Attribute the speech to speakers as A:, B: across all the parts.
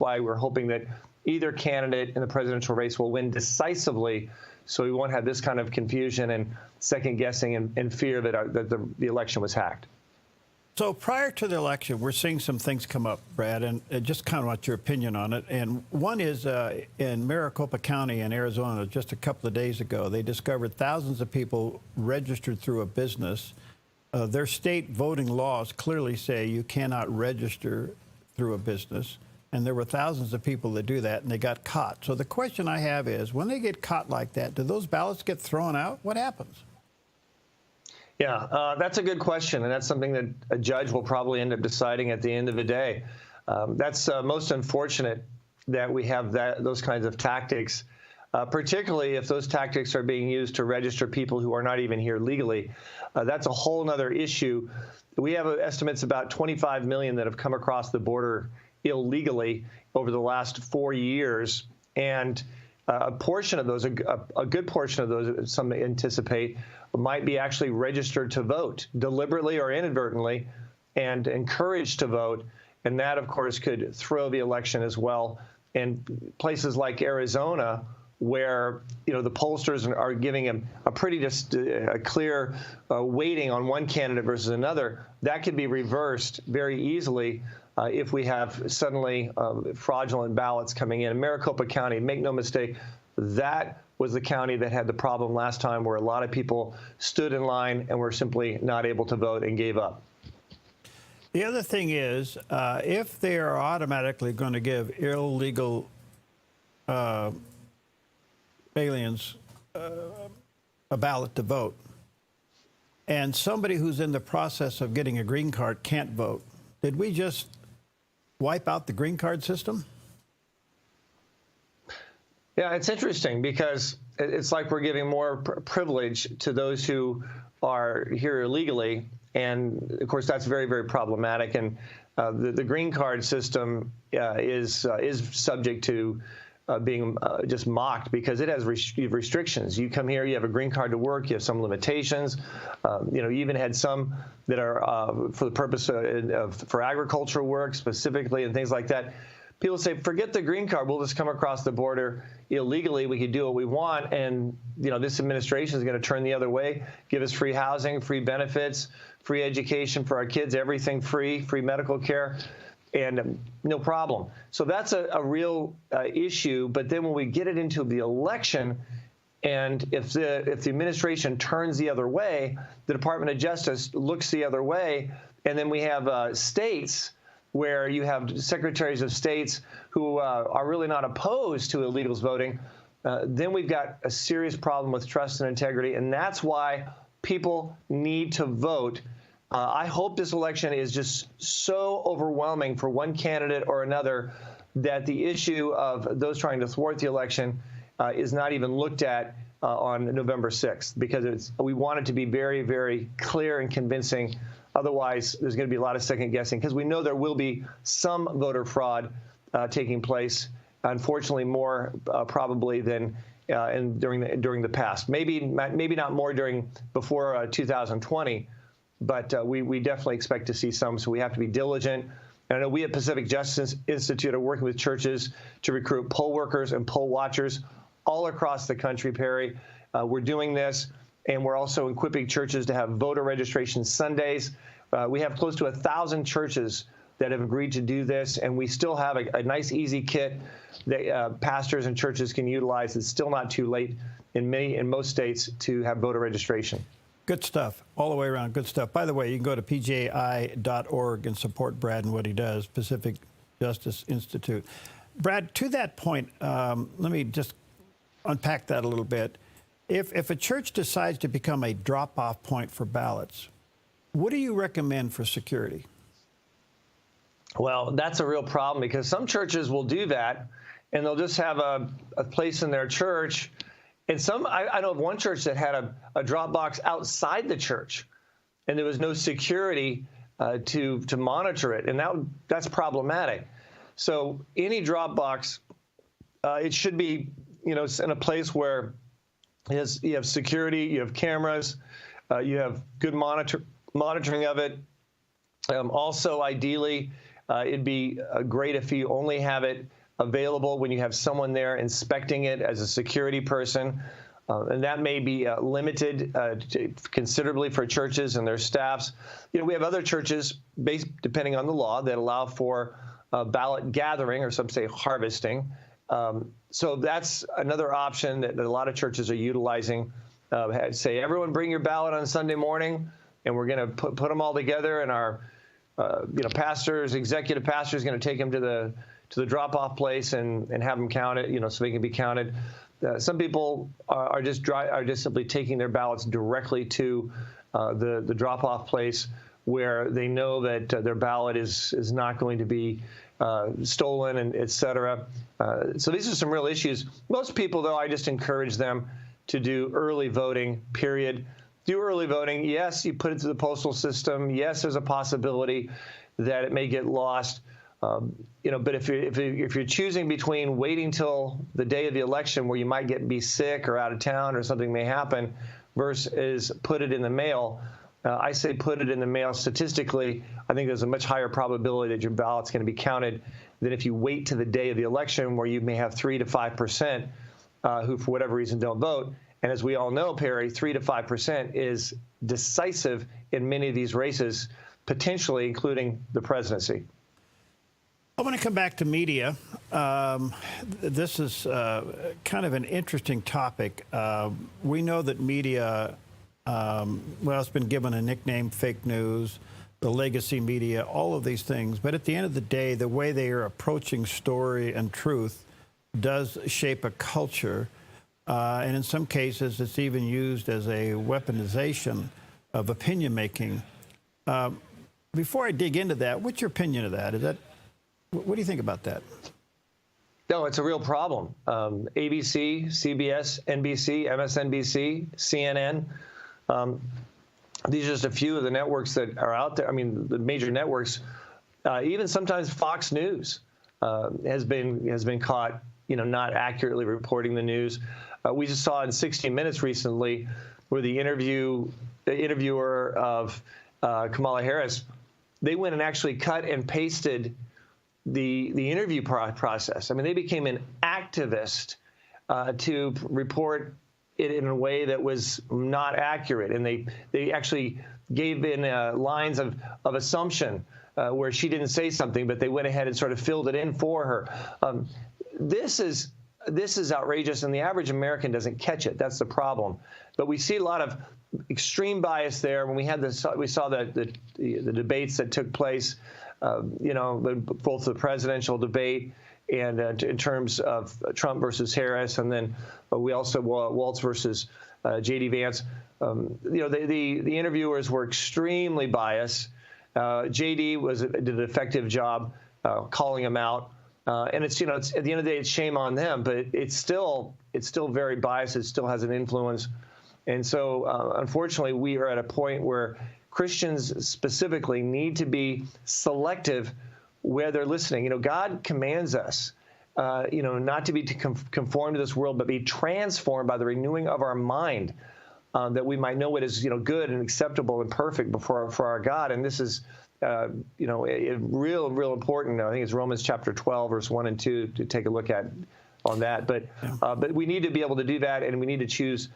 A: why we're hoping that either candidate in the presidential race will win decisively, so we won't have this kind of confusion and second guessing and fear that the election was hacked.
B: So prior to the election, we're seeing some things come up, Brad, and just kind of want your opinion on it. And one is in Maricopa County in Arizona, just a couple of days ago, they discovered thousands of people registered through a business. Their state voting laws clearly say you cannot register through a business. And there were thousands of people that do that, and they got caught. So the question I have is, when they get caught like that, do those ballots get thrown out? What happens?
A: Yeah, that's a good question, and that's something that a judge will probably end up deciding at the end of the day. That's most unfortunate that we have those kinds of tactics, particularly if those tactics are being used to register people who are not even here legally. That's a whole other issue. We have estimates about 25 million that have come across the border illegally over the last 4 years, and a portion of those, a good portion of those, some anticipate, might be actually registered to vote deliberately or inadvertently and encouraged to vote. And that, of course, could throw the election as well. And places like Arizona, where the pollsters are giving a pretty clear weighting on one candidate versus another, that could be reversed very easily if we have suddenly fraudulent ballots coming in. Maricopa County, make no mistake, that was the county that had the problem last time, where a lot of people stood in line and were simply not able to vote and gave up.
B: The other thing is, if they are automatically going to give illegal aliens a ballot to vote, and somebody who's in the process of getting a green card can't vote, did we just wipe out the green card system?
A: Yeah, it's interesting because it's like we're giving more privilege to those who are here illegally. And of course, that's very, very problematic. And the green card system is subject to being just mocked because it has restrictions. You come here, you have a green card to work, you have some limitations. You even had some that are for the purpose for agricultural work specifically and things like that. People say, forget the green card. We'll just come across the border illegally. We can do what we want. And, this administration is going to turn the other way, give us free housing, free benefits, free education for our kids, everything free medical care, and no problem. So that's a real issue. But then when we get it into the election, and if the administration turns the other way, the Department of Justice looks the other way, and then we have states where you have secretaries of states who are really not opposed to illegals voting, then we've got a serious problem with trust and integrity, and that's why people need to vote. I hope this election is just so overwhelming for one candidate or another that the issue of those trying to thwart the election is not even looked at on November 6th, because we want it to be very, very clear and convincing. Otherwise, there's going to be a lot of second guessing, because we know there will be some voter fraud taking place. Unfortunately, more probably than during the past. Maybe not more before 2020, but we definitely expect to see some. So we have to be diligent. And I know we at Pacific Justice Institute are working with churches to recruit poll workers and poll watchers all across the country, Perry. We're doing this. And we're also equipping churches to have voter registration Sundays. We have close to 1,000 churches that have agreed to do this, and we still have a nice, easy kit that pastors and churches can utilize. It's still not too late in most states to have voter registration.
B: Good stuff, all the way around. Good stuff. By the way, you can go to pji.org and support Brad and what he does, Pacific Justice Institute. Brad, to that point, let me just unpack that a little bit. If a church decides to become a drop-off point for ballots, what do you recommend for security?
A: Well, that's a real problem, because some churches will do that, and they'll just have a place in their church. And I know of one church that had a drop box outside the church, and there was no security to monitor it, and that's problematic. So any drop box, it should be in a place where you have security, you have cameras, you have good monitoring of it. Also, ideally, It'd be great if you only have it available when you have someone there inspecting it as a security person. And that may be limited considerably for churches and their staffs. We have other churches, depending on the law, that allow for ballot gathering, or some say harvesting. So that's another option that a lot of churches are utilizing. Say, everyone bring your ballot on Sunday morning, and we're going to put them all together, and our executive pastor is going to take them to the drop-off place and have them counted, so they can be counted. Some people are just simply taking their ballots directly to the drop-off place, where they know that their ballot is not going to be stolen, and et cetera. So these are some real issues. Most people, though, I just encourage them to do early voting, period. Do early voting. Yes, you put it through the postal system. Yes, there's a possibility that it may get lost. But if you're choosing between waiting till the day of the election, where you might be sick or out of town or something may happen, versus put it in the mail, I say put it in the mail. Statistically, I think there's a much higher probability that your ballot's going to be counted than if you wait to the day of the election, where you may have 3 to 5% who, for whatever reason, don't vote. And as we all know, Perry, 3 to 5% is decisive in many of these races, potentially including the presidency.
B: I want to come back to media. This is kind of an interesting topic. We know that media, it's been given a nickname, fake news, the legacy media, all of these things. But at the end of the day, the way they are approaching story and truth does shape a culture. And in some cases, it's even used as a weaponization of opinion making. Before I dig into that, what's your opinion of that? What do you think about that?
A: No, it's a real problem. ABC, CBS, NBC, MSNBC, CNN. These are just a few of the networks that are out there. I mean, the major networks, even sometimes Fox News has been caught, not accurately reporting the news. We just saw in 60 Minutes recently, where the interviewer of Kamala Harris, they went and actually cut and pasted the interview process. I mean, they became an activist to report it in a way that was not accurate, and they actually gave in lines of assumption where she didn't say something, but they went ahead and sort of filled it in for her. This is outrageous, and the average American doesn't catch it. That's the problem. But we see a lot of extreme bias there. When we saw the debates that took place, both the presidential debate and in terms of Trump versus Harris, and then we also Waltz versus J.D. Vance. The interviewers were extremely biased. J.D. did an effective job calling him out. And it's at the end of the day, it's shame on them, but it's still very biased. It still has an influence. And so, unfortunately, we are at a point where Christians specifically need to be selective where they're listening. God commands us, not to be conformed to this world, but be transformed by the renewing of our mind, that we might know what is, good and acceptable and perfect for our God. And this is, real important. I think it's Romans chapter 12, verse 1 and 2 to take a look at on that. But we need to be able to do that, and we need to choose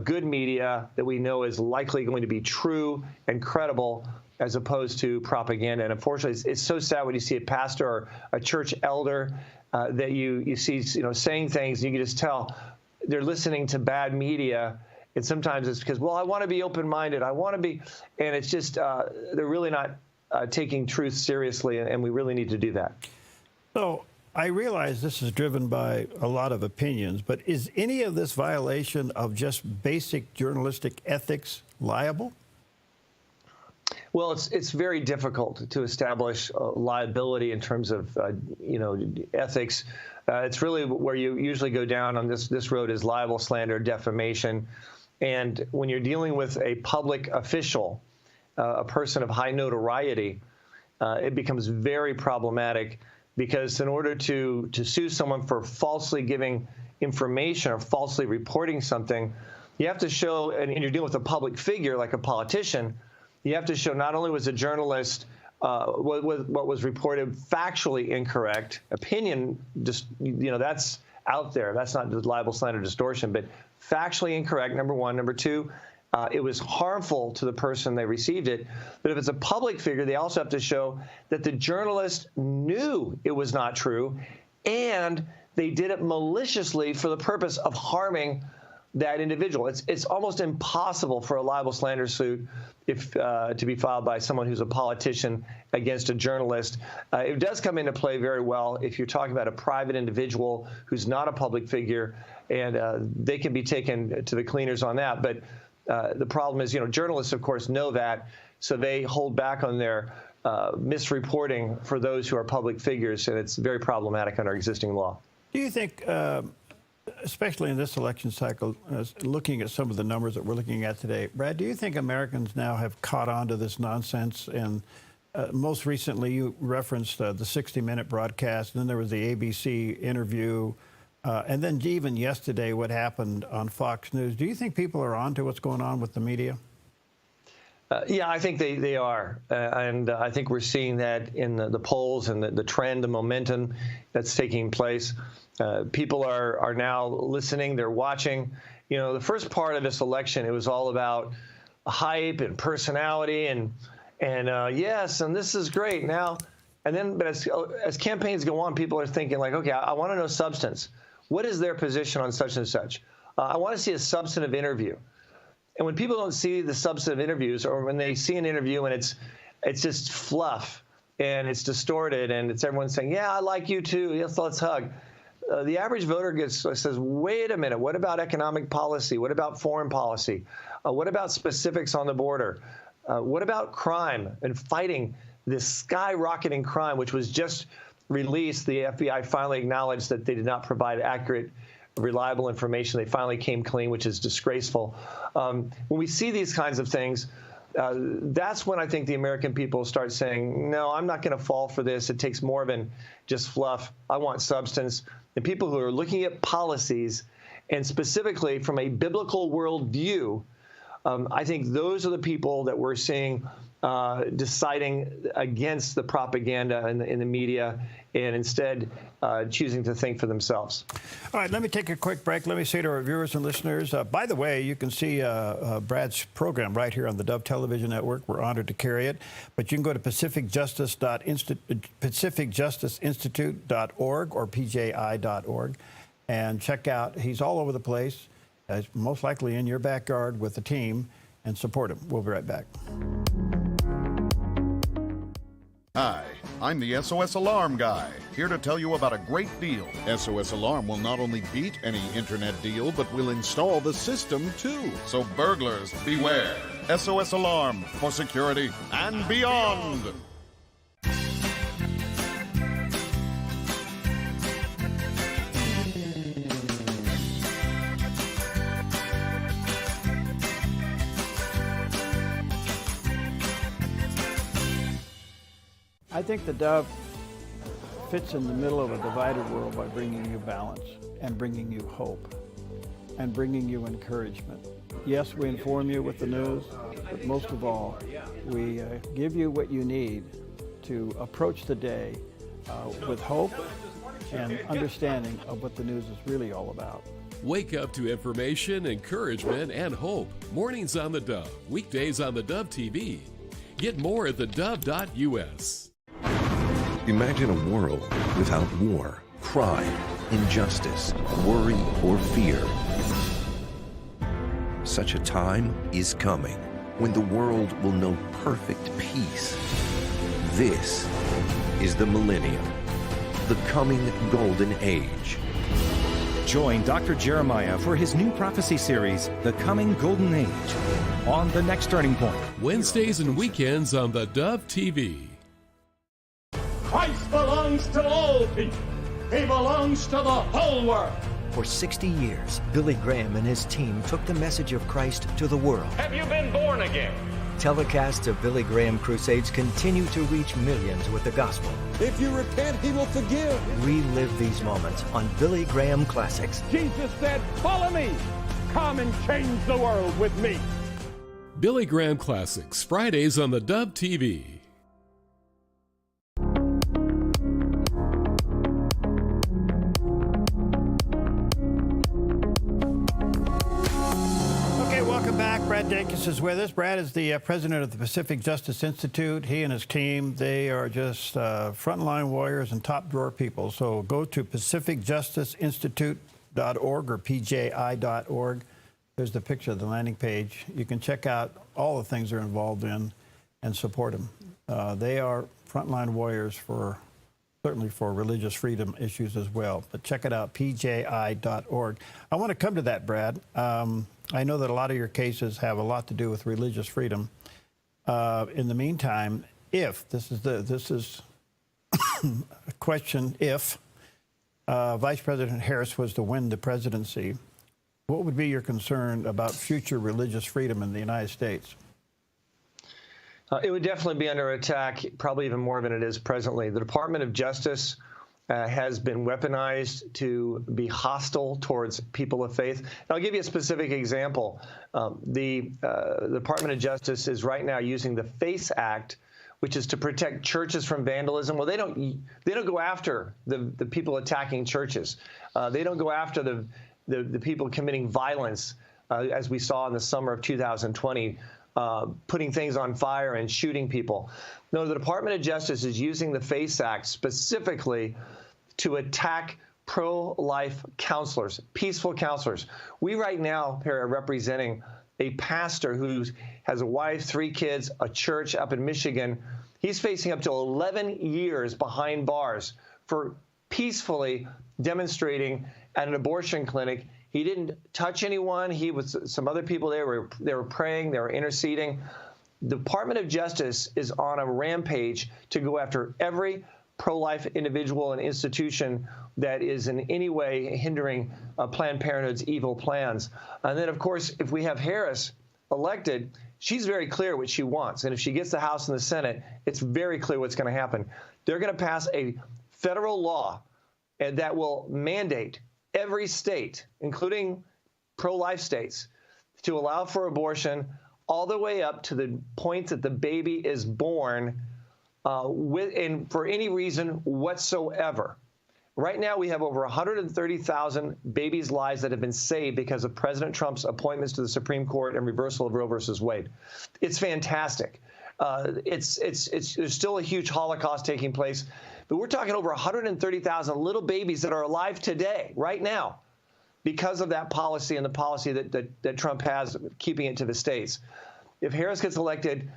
A: good media that we know is likely going to be true and credible, as opposed to propaganda. And unfortunately, it's so sad when you see a pastor or a church elder that you see saying things, and you can just tell they're listening to bad media. And sometimes it's because, I want to be open-minded. I want to be, and it's just they're really not taking truth seriously, and we really need to do that.
B: So I realize this is driven by a lot of opinions, but is any of this violation of just basic journalistic ethics liable?
A: Well, it's very difficult to establish liability in terms of ethics. It's really where you usually go down on this road is libel, slander, defamation. And when you're dealing with a public official, a person of high notoriety, it becomes very problematic, because in order to sue someone for falsely giving information or falsely reporting something, you have to show, and you're dealing with a public figure like a politician, you have to show not only was the journalist what was reported factually incorrect. Opinion, just that's out there. That's not libel, slander, distortion, but factually incorrect, number one. Number two, it was harmful to the person they received it. But if it's a public figure, they also have to show that the journalist knew it was not true, and they did it maliciously for the purpose of harming that individual. It's almost impossible for a libel slander suit to be filed by someone who's a politician against a journalist. It does come into play very well if you're talking about a private individual who's not a public figure, and they can be taken to the cleaners on that. But the problem is, journalists, of course, know that, so they hold back on their misreporting for those who are public figures, and it's very problematic under existing law.
B: Do you think, especially in this election cycle, looking at some of the numbers that we're looking at today, Brad, do you think Americans now have caught on to this nonsense? And most recently, you referenced the 60-minute broadcast, and then there was the ABC interview, and then even yesterday what happened on Fox News. Do you think people are on to what's going on with the media?
A: Yeah, I think they are. And I think we're seeing that in the polls and the trend, the momentum that's taking place. People are now listening. They're watching. The first part of this election, it was all about hype and personality and yes, and this is great now. And then, but as campaigns go on, people are thinking like, okay, I want to know substance. What is their position on such and such? I want to see a substantive interview. And when people don't see the substantive interviews, or when they see an interview and it's just fluff and it's distorted and it's everyone saying, yeah, I like you too, yes, let's hug. The average voter says, wait a minute, what about economic policy? What about foreign policy? What about specifics on the border? What about crime and fighting this skyrocketing crime, which was just released? The FBI finally acknowledged that they did not provide accurate, reliable information. They finally came clean, which is disgraceful. When we see these kinds of things, that's when I think the American people start saying, no, I'm not going to fall for this. It takes more than just fluff. I want substance. And people who are looking at policies, and specifically from a biblical worldview, I think those are the people that we're seeing deciding against the propaganda in the media and instead choosing to think for themselves.
B: All right, let me take a quick break. Let me say to our viewers and listeners, by the way, you can see Brad's program right here on the Dove Television Network. We're honored to carry it. But you can go to pacificjusticeinstitute.org or pji.org and check out. He's all over the place, most likely in your backyard with the team, and support him. We'll be right back.
C: Hi, I'm the SOS Alarm guy, here to tell you about a great deal. SOS Alarm will not only beat any internet deal, but will install the system too. So burglars, beware. SOS Alarm for security and beyond.
B: I think the Dove fits in the middle of a divided world by bringing you balance and bringing you hope and bringing you encouragement. Yes, we inform you with the news, but most of all, we give you what you need to approach the day with hope and understanding of what the news is really all about.
D: Wake up to information, encouragement, and hope. Mornings on the Dove, weekdays on the Dove TV. Get more at thedove.us.
E: Imagine a world without war, crime, injustice, worry, or fear. Such a time is coming when the world will know perfect peace. This is the millennium, the coming golden age.
F: Join Dr. Jeremiah for his new prophecy series, The Coming Golden Age, on The Next Turning Point.
D: Wednesdays and weekends on the Dove TV.
G: Christ belongs to all people. He belongs to the whole world.
H: For 60 years, Billy Graham and his team took the message of Christ to the world.
G: Have you been born again?
H: Telecasts of Billy Graham crusades continue to reach millions with the gospel.
I: If you repent, he will forgive.
H: Relive these moments on Billy Graham Classics.
G: Jesus said, follow me. Come and change the world with me.
D: Billy Graham Classics, Fridays on the Dove TV.
B: Brad Dacus is with us. Brad is the president of the Pacific Justice Institute. He and his team, they are just frontline warriors and top drawer people. So go to pacificjusticeinstitute.org or pji.org. There's the picture of the landing page. You can check out all the things they're involved in and support them. They are frontline warriors certainly for religious freedom issues as well. But check it out, pji.org. I want to come to that, Brad. I know that a lot of your cases have a lot to do with religious freedom. In the meantime, if this is a question, if Vice President Harris was to win the presidency, what would be your concern about future religious freedom in the United States?
A: It would definitely be under attack, probably even more than it is presently. The Department of Justice has been weaponized to be hostile towards people of faith. And I'll give you a specific example. The Department of Justice is right now using the FACE Act, which is to protect churches from vandalism. Well, they don't go after the people attacking churches. They don't go after the people committing violence, as we saw in the summer of 2020. Putting things on fire and shooting people. No, the Department of Justice is using the FACE Act specifically to attack pro-life counselors, peaceful counselors. We right now are representing a pastor who has a wife, 3 kids, a church up in Michigan. He's facing up to 11 years behind bars for peacefully demonstrating at an abortion clinic. He didn't touch anyone. He was some other people there. They were praying. They were interceding. The Department of Justice is on a rampage to go after every pro-life individual and institution that is in any way hindering Planned Parenthood's evil plans. And then, of course, if we have Harris elected, she's very clear what she wants. And if she gets the House and the Senate, it's very clear what's going to happen. They're going to pass a federal law that will mandate every state, including pro-life states, to allow for abortion all the way up to the point that the baby is born and for any reason whatsoever. Right now, we have over 130,000 babies' lives that have been saved because of President Trump's appointments to the Supreme Court and reversal of Roe versus Wade. It's fantastic. There's still a huge Holocaust taking place. But we're talking over 130,000 little babies that are alive today, right now, because of that policy and the policy that Trump has, keeping it to the states. If Harris gets elected,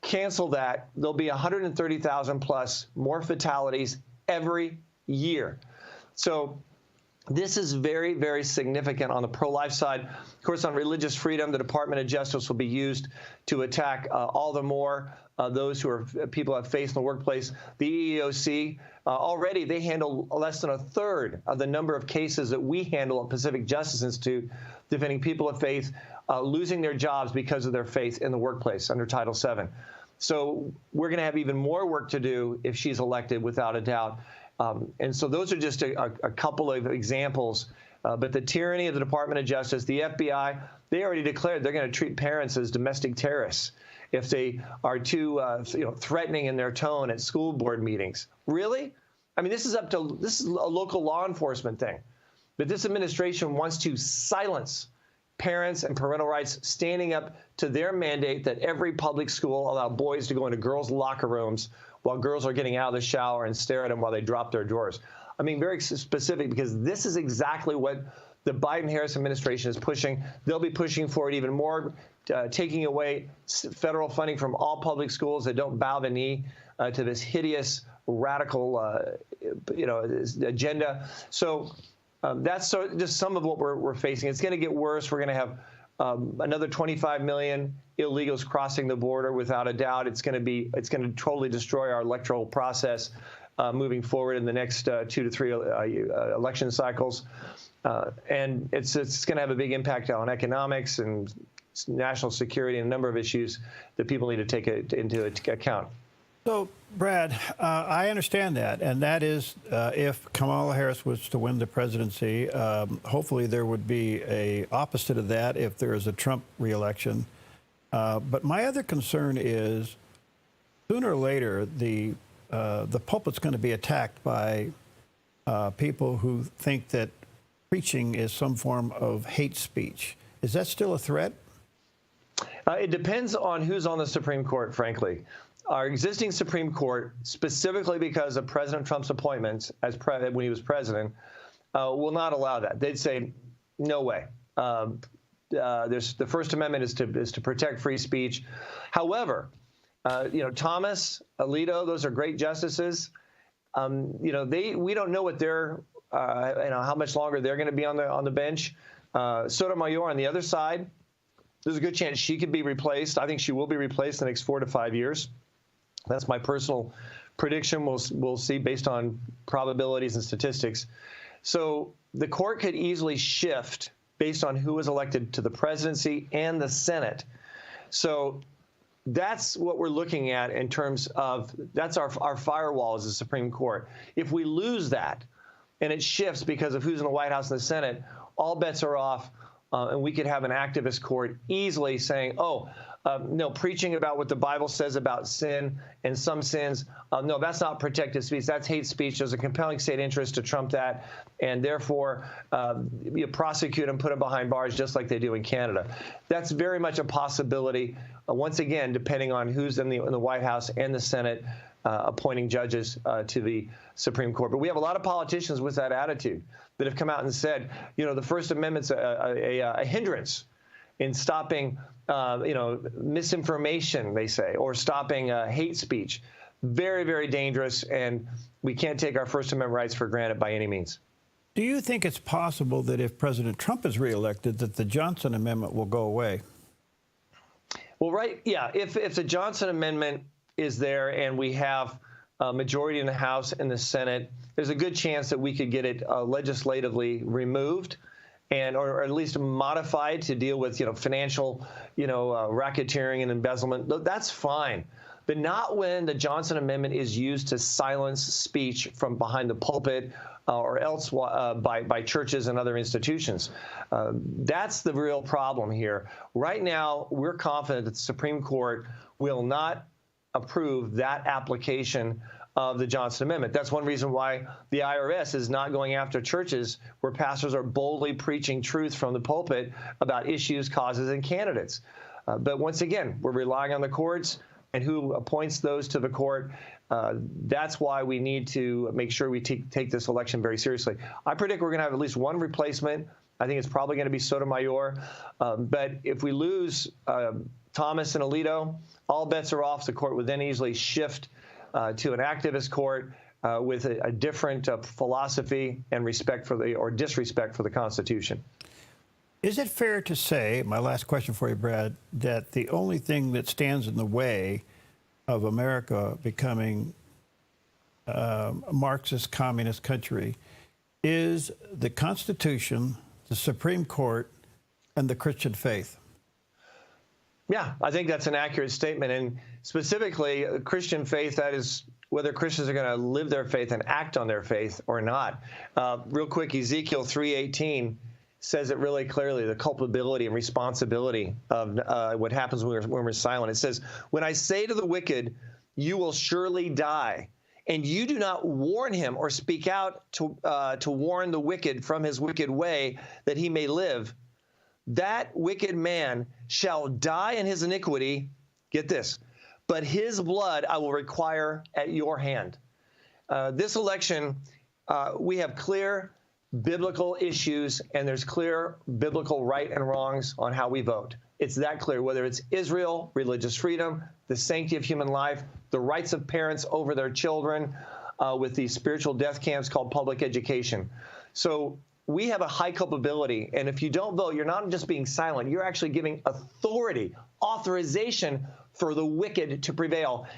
A: cancel that. There'll be 130,000 plus more fatalities every year. So this is very, very significant on the pro-life side. Of course, on religious freedom, the Department of Justice will be used to attack all the more those who are people have faith in the workplace. The EEOC, already they handle less than a third of the number of cases that we handle at Pacific Justice Institute defending people of faith losing their jobs because of their faith in the workplace under Title VII. So we're going to have even more work to do if she's elected, without a doubt. And so those are just a couple of examples. But the tyranny of the Department of Justice, the FBI, they already declared they're going to treat parents as domestic terrorists if they are too threatening in their tone at school board meetings. Really? I mean, this is a local law enforcement thing. But this administration wants to silence parents and parental rights, standing up to their mandate that every public school allow boys to go into girls' locker rooms while girls are getting out of the shower and stare at them while they drop their drawers. I mean, very specific, because this is exactly what the Biden-Harris administration is pushing. They'll be pushing for it even more, taking away federal funding from all public schools that don't bow the knee to this hideous, radical, agenda. So that's just some of what we're facing. It's going to get worse. We're going to have another 25 million illegals crossing the border, without a doubt. It's going to totally destroy our electoral process moving forward in the next 2 to 3 election cycles. And it's going to have a big impact on economics and national security and a number of issues that people need to take into account.
B: So, Brad, I understand that, and that is if Kamala Harris was to win the presidency, hopefully there would be a opposite of that if there is a Trump reelection. But my other concern is sooner or later the pulpit's going to be attacked by people who think that preaching is some form of hate speech. Is that still a threat?
A: It depends on who's on the Supreme Court, frankly. Our existing Supreme Court, specifically because of President Trump's appointments when he was president, will not allow that. They'd say, no way. The First Amendment is to protect free speech. However, Thomas, Alito, those are great justices. We don't know what they're, how much longer they're going to be on the bench. Sotomayor on the other side, there's a good chance she could be replaced. I think she will be replaced in the next 4 to 5 years. That's my personal prediction. We'll see based on probabilities and statistics. So the court could easily shift based on who is elected to the presidency and the Senate. So that's what we're looking at in terms of, that's our firewall as the Supreme Court. If we lose that and it shifts because of who's in the White House and the Senate, all bets are off, and we could have an activist court easily saying, no, preaching about what the Bible says about sin and some sins, no, that's not protected speech. That's hate speech. There's a compelling state interest to trump that, and therefore you prosecute and put them behind bars just like they do in Canada. That's very much a possibility, once again, depending on who's in the White House and the Senate appointing judges to the Supreme Court. But we have a lot of politicians with that attitude that have come out and said, the First Amendment's a hindrance in stopping misinformation, they say, or stopping hate speech. Very, very dangerous, and we can't take our First Amendment rights for granted by any means.
B: Do you think it's possible that if President Trump is reelected, that the Johnson Amendment will go away?
A: Well, right, yeah. If the Johnson Amendment is there and we have a majority in the House and the Senate, there's a good chance that we could get it legislatively removed, or at least modified to deal with financial racketeering and embezzlement. That's fine, but not when the Johnson Amendment is used to silence speech from behind the pulpit or else by churches and other institutions. That's the real problem here. Right now, we're confident that the Supreme Court will not approve that application of the Johnson Amendment. That's one reason why the IRS is not going after churches where pastors are boldly preaching truth from the pulpit about issues, causes, and candidates. But once again, we're relying on the courts and who appoints those to the court. That's why we need to make sure we take this election very seriously. I predict we're going to have at least one replacement. I think it's probably going to be Sotomayor. But if we lose Thomas and Alito, all bets are off. The court would then easily shift to an activist court with a different philosophy and respect for or disrespect for the Constitution.
B: Is it fair to say, my last question for you, Brad, that the only thing that stands in the way of America becoming a Marxist communist country is the Constitution, the Supreme Court, and the Christian faith?
A: Yeah, I think that's an accurate statement. And specifically, Christian faith, that is whether Christians are going to live their faith and act on their faith or not. Real quick, Ezekiel 3:18 says it really clearly, the culpability and responsibility of what happens when we're silent. It says, when I say to the wicked, you will surely die, and you do not warn him or speak out to warn the wicked from his wicked way that he may live, that wicked man shall die in his iniquity, get this, but his blood I will require at your hand. This election, we have clear biblical issues, and there's clear biblical right and wrongs on how we vote. It's that clear, whether it's Israel, religious freedom, the sanctity of human life, the rights of parents over their children, with these spiritual death camps called public education. So we have a high culpability, and if you don't vote, you're not just being silent, you're actually giving authority, authorization for the wicked to prevail.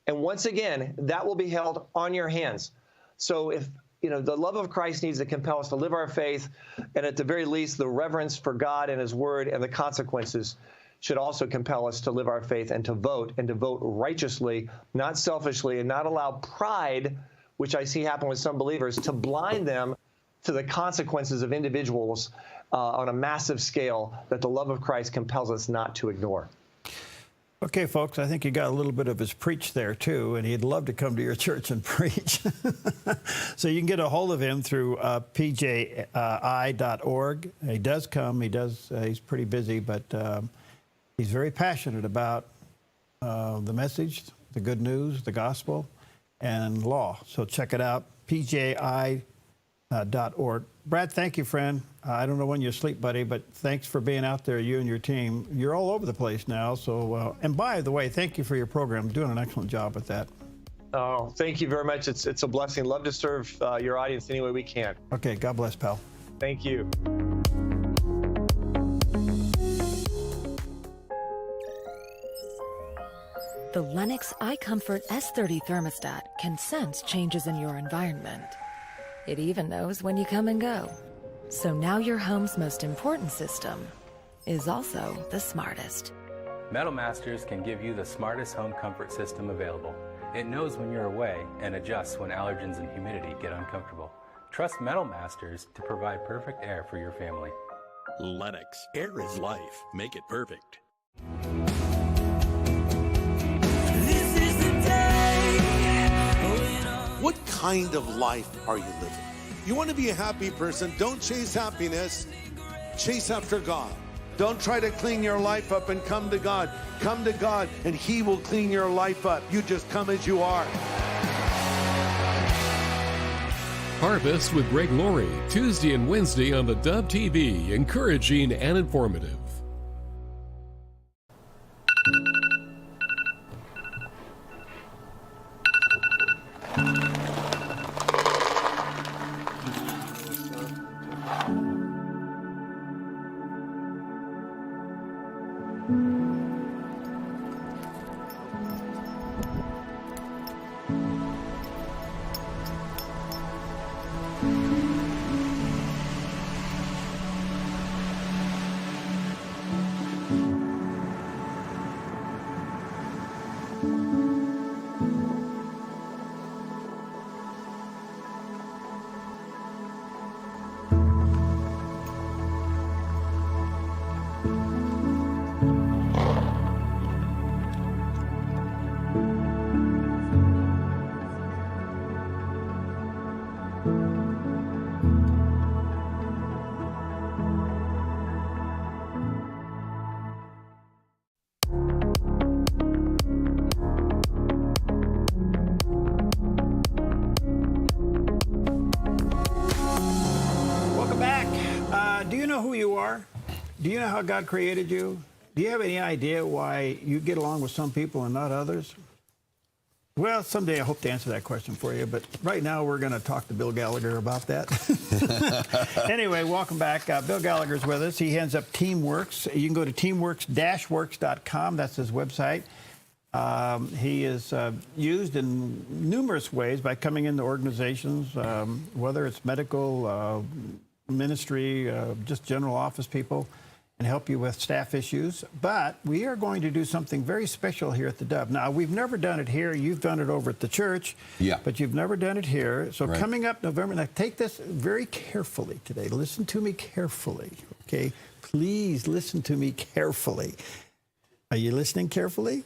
A: And once again, that will be held on your hands. So if the love of Christ needs to compel us to live our faith, and at the very least, the reverence for God and his word and the consequences should also compel us to live our faith and to vote righteously, not selfishly, and not allow pride, which I see happen with some believers, to blind them to the consequences of individuals on a massive scale that the love of Christ compels us not to ignore.
B: Okay, folks, I think you got a little bit of his preach there, too, and he'd love to come to your church and preach. So you can get a hold of him through pji.org. He does come. He's pretty busy, but He's very passionate about the message, the good news, the gospel, and law. So check it out, pji.org. Brad, thank you, friend. I don't know when you sleep, buddy, but thanks for being out there, you and your team. You're all over the place now. So, and by the way, thank you for your program. Doing an excellent job with that.
A: Oh, thank you very much. It's a blessing. Love to serve your audience any way we can.
B: Okay, God bless, pal.
A: Thank you.
J: The Lennox iComfort S30 thermostat can sense changes in your environment. It even knows when you come and go. So now your home's most important system is also the smartest.
K: Metal Masters can give you the smartest home comfort system available. It knows when you're away and adjusts when allergens and humidity get uncomfortable. Trust Metal Masters to provide perfect air for your family.
L: Lennox. Air is life. Make it perfect.
I: What kind of life are you living? You want to be a happy person, don't chase happiness, chase after God. Don't try to clean your life up and come to God. Come to God and He will clean your life up. You just come as you are.
D: Harvest with Greg Laurie, Tuesday and Wednesday on the Dove TV, encouraging and informative.
B: Do you know who you are? Do you know how God created you? Do you have any idea why you get along with some people and not others? Well, someday I hope to answer that question for you, but right now we're going to talk to Bill Gallagher about that. Anyway, welcome back. Bill Gallagher's with us. He heads up TeamWorks. You can go to teamworks-works.com. That's his website. He is used in numerous ways by coming into organizations, whether it's medical, ministry, just general office people, and help you with staff issues. But we are going to do something very special here at the Dove. Now, we've never done it here. You've done it over at the church, but you've never done it here. So coming up November, now take this very carefully today. Listen to me carefully, okay? Please listen to me carefully. Are you listening carefully?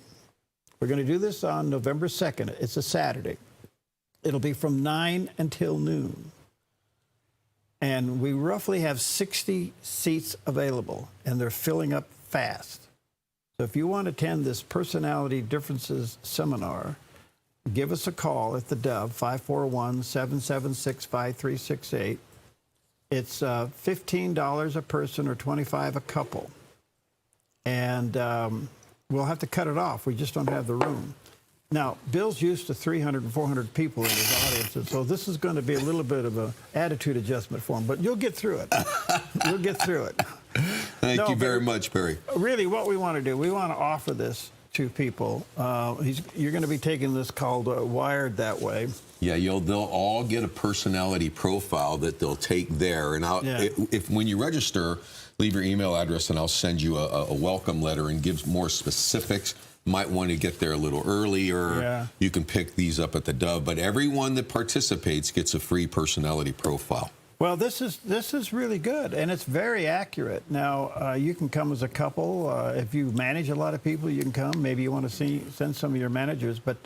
B: We're going to do this on November 2nd. It's a Saturday. It'll be from 9 until noon. And we roughly have 60 seats available, and they're filling up fast. So if you want to attend this Personality Differences seminar, give us a call at the Dove, 541-776-5368. It's $15 a person or $25 a couple. And we'll have to cut it off. We just don't have the room. Now, Bill's used to 300 and 400 people in his audience, and so this is going to be a little bit of an attitude adjustment for him, but you'll get through it. You'll get through it.
M: Thank you very much, Barry.
B: Really, what we want to do, we want to offer this to people. You're going to be taking this called Wired That Way.
M: Yeah, they'll all get a personality profile that they'll take there, and if when you register, leave your email address, and I'll send you a welcome letter and give more specifics. Might want to get there a little earlier. Yeah. You can pick these up at the Dove, but everyone that participates gets a free personality profile.
B: Well, this is really good, and it's very accurate. Now, you can come as a couple. If you manage a lot of people, you can come. Maybe you want to send some of your managers, but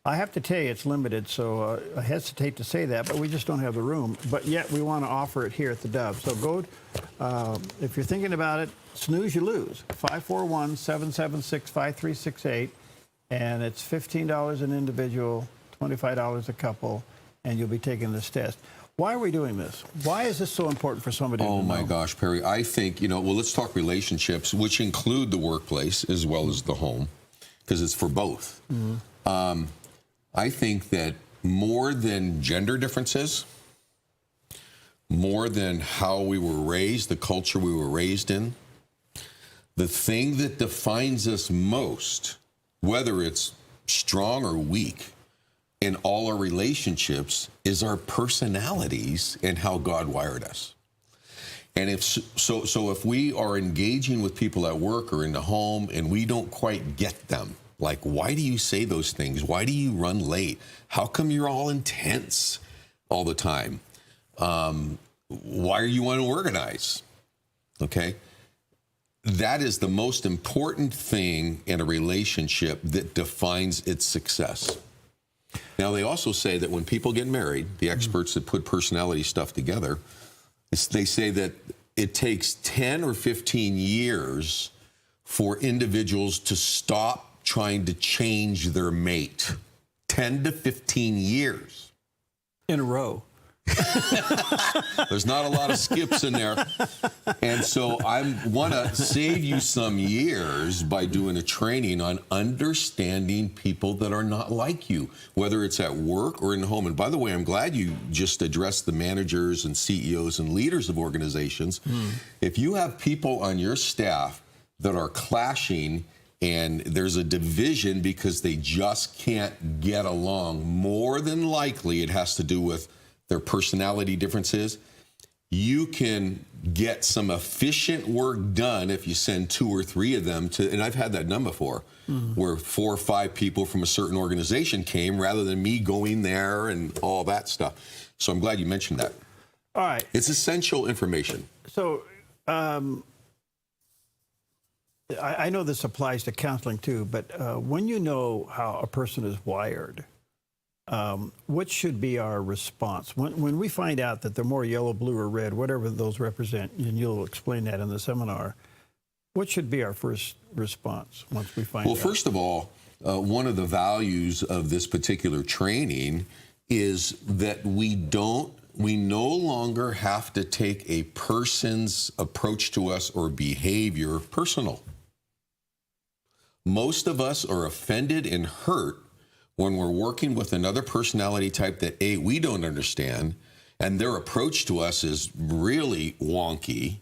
B: I have to tell you, it's limited, so I hesitate to say that, but we just don't have the room. But yet we want to offer it here at the Dove. So go, if you're thinking about it, snooze, you lose. 541-776-5368, and it's $15 an individual, $25 a couple, and you'll be taking this test. Why are we doing this? Why is this so important for somebody to know?
M: Oh, my gosh, Perry. I think, well, let's talk relationships, which include the workplace as well as the home, because it's for both. Mm-hmm. I think that more than gender differences, more than how we were raised, the culture we were raised in, the thing that defines us most, whether it's strong or weak, in all our relationships, is our personalities and how God wired us. And if we are engaging with people at work or in the home and we don't quite get them, like, why do you say those things? Why do you run late? How come you're all intense all the time? Why are you unorganized? Okay? That is the most important thing in a relationship that defines its success. Now, they also say that when people get married, the experts that put personality stuff together, they say that it takes 10 or 15 years for individuals to stop trying to change their mate. 10 to 15 years.
B: In a row.
M: There's not a lot of skips in there. And so I want to save you some years by doing a training on understanding people that are not like you, whether it's at work or in the home. And by the way, I'm glad you just addressed the managers and CEOs and leaders of organizations. If you have people on your staff that are clashing and there's a division because they just can't get along, more than likely it has to do with their personality differences. You can get some efficient work done if you send 2 or 3 of them to, and I've had that done before, where 4 or 5 people from a certain organization came rather than me going there and all that stuff. So I'm glad you mentioned that.
B: All right.
M: It's essential information.
B: So I know this applies to counseling too, but when you know how a person is wired, what should be our response? When we find out that they're more yellow, blue, or red, whatever those represent, and you'll explain that in the seminar, what should be our first response once we find out?
M: Well, first of all, one of the values of this particular training is that we no longer have to take a person's approach to us or behavior personal. Most of us are offended and hurt when we're working with another personality type that, A, we don't understand, and their approach to us is really wonky.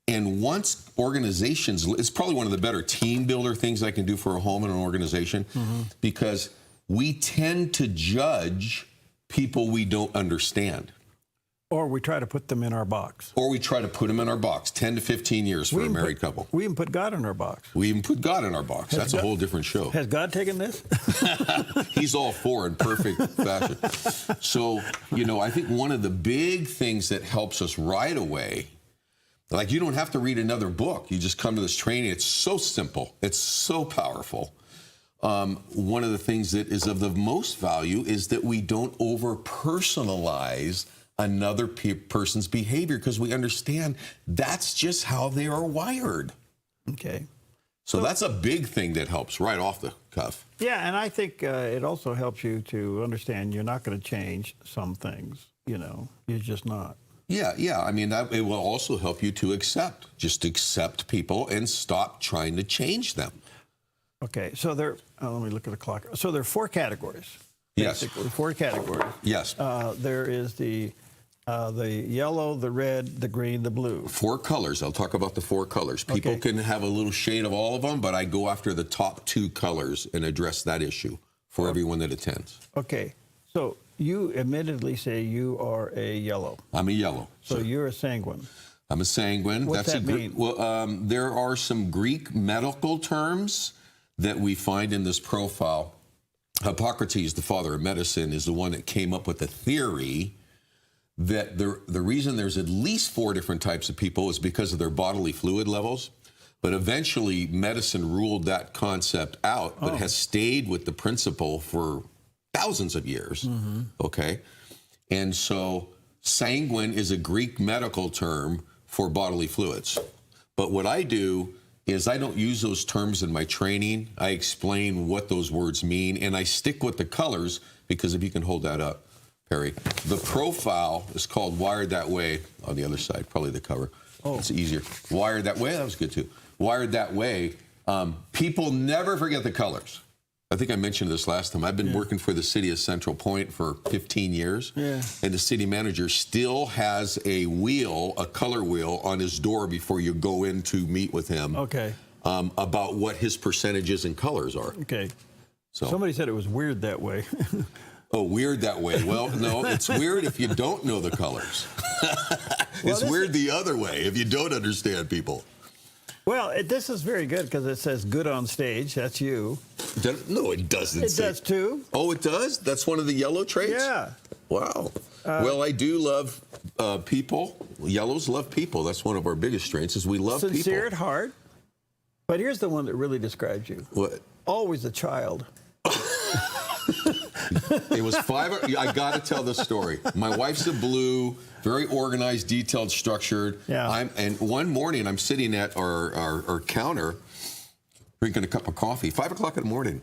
M: And once organizations, it's probably one of the better team builder things I can do for a home and an organization, because we tend to judge people we don't understand.
B: Or we try to put them in our box.
M: 10 to 15 years for a married couple.
B: We even put God in our box.
M: That's a whole different show.
B: Has God taken this?
M: He's all for in perfect fashion. So, I think one of the big things that helps us right away, like, you don't have to read another book. You just come to this training. It's so simple. It's so powerful. One of the things that is of the most value is that we don't over-personalize another person's behavior, because we understand that's just how they are wired.
B: Okay.
M: So that's a big thing that helps right off the cuff.
B: Yeah, and I think it also helps you to understand you're not going to change some things, you're just not.
M: Yeah. I mean, it will also help you to accept people and stop trying to change them.
B: Okay, so let me look at the clock. So there are 4 categories.
M: Yes.
B: Basically, 4 categories.
M: Yes.
B: There is the yellow, the red, the green, the blue.
M: 4 colors. I'll talk about the 4 colors. People can have a little shade of all of them, but I go after the top 2 colors and address that issue for everyone that attends.
B: Okay. So you admittedly say you are a yellow.
M: I'm a yellow.
B: So you're a sanguine.
M: I'm a sanguine.
B: What's that mean?
M: Well, there are some Greek medical terms that we find in this profile. Hippocrates, the father of medicine, is the one that came up with the theory that the reason there's at least 4 different types of people is because of their bodily fluid levels. But eventually, medicine ruled that concept out, but has stayed with the principle for thousands of years, okay? And so sanguine is a Greek medical term for bodily fluids. But what I do is I don't use those terms in my training. I explain what those words mean, and I stick with the colors, because if you can hold that up, Perry, the profile is called Wired That Way on the other side, probably the cover. Oh. It's easier. Wired That Way, that was good too. Wired That Way, people never forget the colors. I think I mentioned this last time. I've been working for the city of Central Point for 15 years. Yeah. And the city manager still has a wheel, a color wheel, on his door before you go in to meet with him. Okay. About what his percentages and colors are. Okay. So
B: somebody said it was weird that way.
M: Oh, weird that way. Well, no, it's weird if you don't know the colors. It's weird the other way if you don't understand people.
B: Well, this is very good because it says good on stage. That's you.
M: No, it doesn't.
B: It does too.
M: Oh, it does? That's one of the yellow traits?
B: Yeah.
M: Wow. Well, I do love people. Yellows love people. That's one of our biggest strengths is we love people.
B: Sincere at heart. But here's the one that really describes you.
M: What?
B: Always a child.
M: It was 5. I got to tell this story. My wife's a blue, very organized, detailed, structured. Yeah. And one morning, I'm sitting at our counter, drinking a cup of coffee, 5 o'clock in the morning.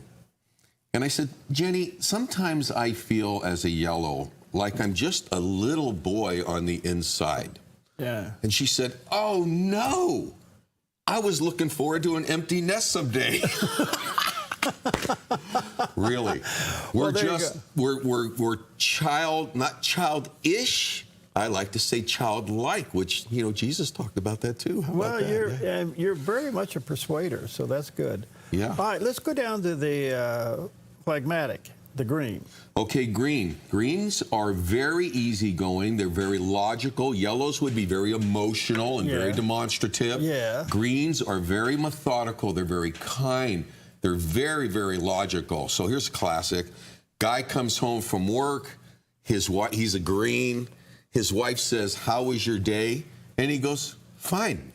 M: And I said, Jenny, sometimes I feel as a yellow like I'm just a little boy on the inside. Yeah. And she said, oh, no. I was looking forward to an empty nest someday. Really, we're we're not childish. I like to say childlike, which Jesus talked about that too. How about that?
B: You're very much a persuader, so that's good.
M: Yeah.
B: All right, let's go down to the phlegmatic, the green.
M: Okay, green. Greens are very easygoing. They're very logical. Yellows would be very emotional and very demonstrative. Yeah. Greens are very methodical. They're very kind. They're very, very logical. So here's a classic. Guy comes home from work. He's a green. His wife says, how was your day? And he goes, fine.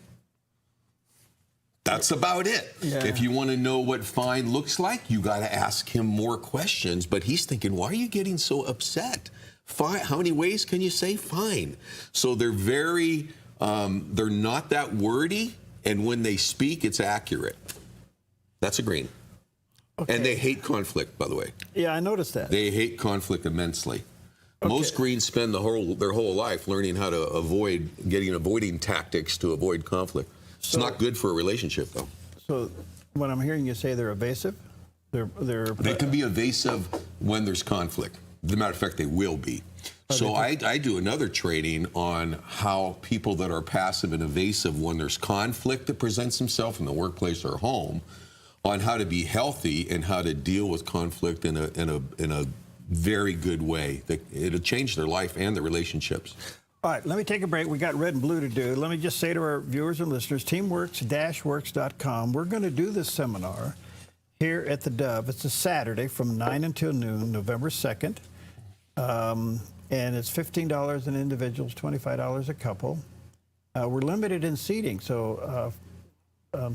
M: That's about it. Yeah. If you want to know what fine looks like, you got to ask him more questions. But he's thinking, why are you getting so upset? Fine. How many ways can you say fine? So they're very, they're not that wordy. And when they speak, it's accurate. That's a green. Okay. And they hate conflict, by the way.
B: Yeah, I noticed that.
M: They hate conflict immensely. Okay. Most greens spend their whole life learning how to avoiding tactics to avoid conflict. It's not good for a relationship, though.
B: So when I'm hearing you say they're evasive,
M: they can be evasive when there's conflict. As a matter of fact, they will be. So I do another training on how people that are passive and evasive when there's conflict that presents himself in the workplace or home, on how to be healthy and how to deal with conflict in a very good way. It'll change their life and their relationships.
B: All right, let me take a break. We got red and blue to do. Let me just say to our viewers and listeners, teamworks-works.com. We're going to do this seminar here at the Dove. It's a Saturday from 9 until noon, November 2nd. And it's $15 an individual, $25 a couple. We're limited in seating, so